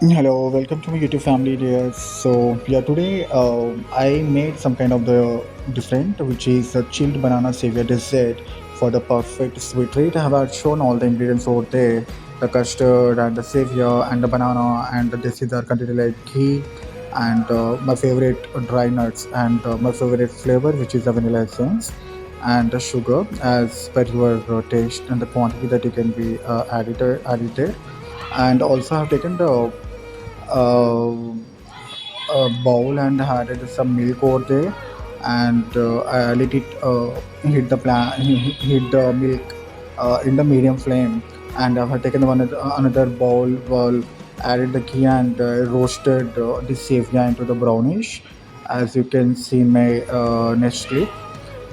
Hello, welcome to my YouTube family, dear. So yeah, today I made some kind of the different, which is a chilled banana savior dessert for the perfect sweet treat. I have shown all the ingredients over there: the custard and the savior and the banana, and this is our container like ghee and my favorite dry nuts and my favorite flavor, which is the vanilla essence and the sugar as per your taste and the quantity that you can be added. And also I've taken the uh, bowl and added some milk over there, and I let it hit the milk in the medium flame, and I have taken another bowl, added the ghee and roasted the Seviya into the brownish, as you can see in my next clip.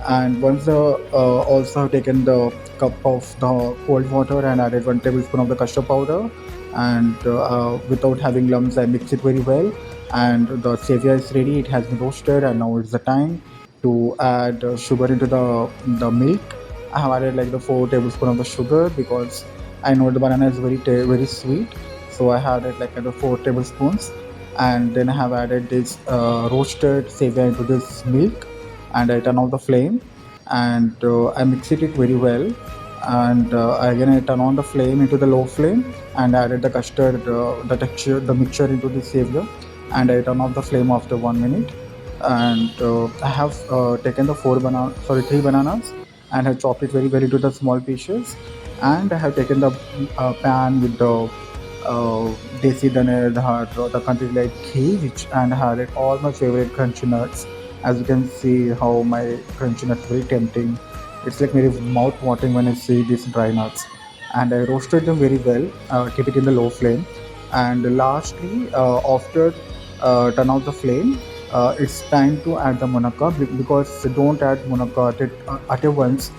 And once the also have taken the cup of the cold water and added 1 tablespoon of the custard powder, and without having lumps I mix it very well, and the savior is ready. It has been roasted, and now it's the time to add sugar into the milk. I have added like the 4 tablespoon of the sugar because I know the banana is very sweet, so I have added like the 4 tablespoons, and then I have added this roasted savior into this milk, and I turn off the flame, and I mix it very well. And again I turn on the flame into the low flame and added the custard, the mixture into the savior, and I turn off the flame after 1 minute. And I have taken the three bananas, and have chopped it very well into the small pieces. And I have taken the pan with the desi dane, the country like ghee, which and had it all my favorite crunchy nuts. As you can see, how my crunchy nuts very tempting. It's like very mouth watering when I see these dry nuts. And I roasted them very well, keep it in the low flame. And lastly, after turn off the flame, it's time to add the monaka, because don't add monaka at once,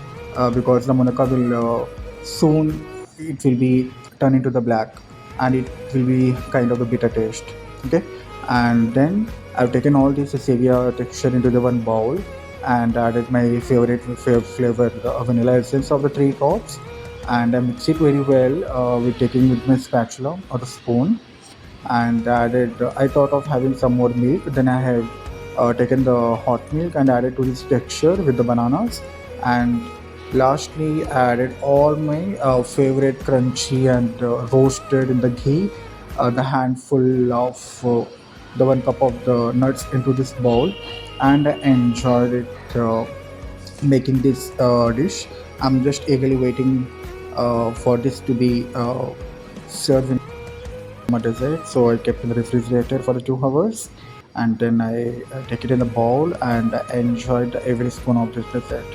because the monaka will soon it will be turn into the black, and it will be kind of a bitter taste. Okay, and then I've taken all this Seviya texture into the one bowl and added my favorite flavor, the vanilla essence of the three drops, and I mix it very well with taking with my spatula or the spoon, and added. I thought of having some more milk. Then I have taken the hot milk and added to this texture with the bananas, and lastly added all my favorite crunchy and roasted in the ghee, the handful of the 1 cup of the nuts into this bowl, and I enjoyed it making this dish. I'm just eagerly waiting for this to be served in my dessert. So I kept in the refrigerator for the 2 hours, and then I take it in a bowl and I enjoyed every spoon of this dessert.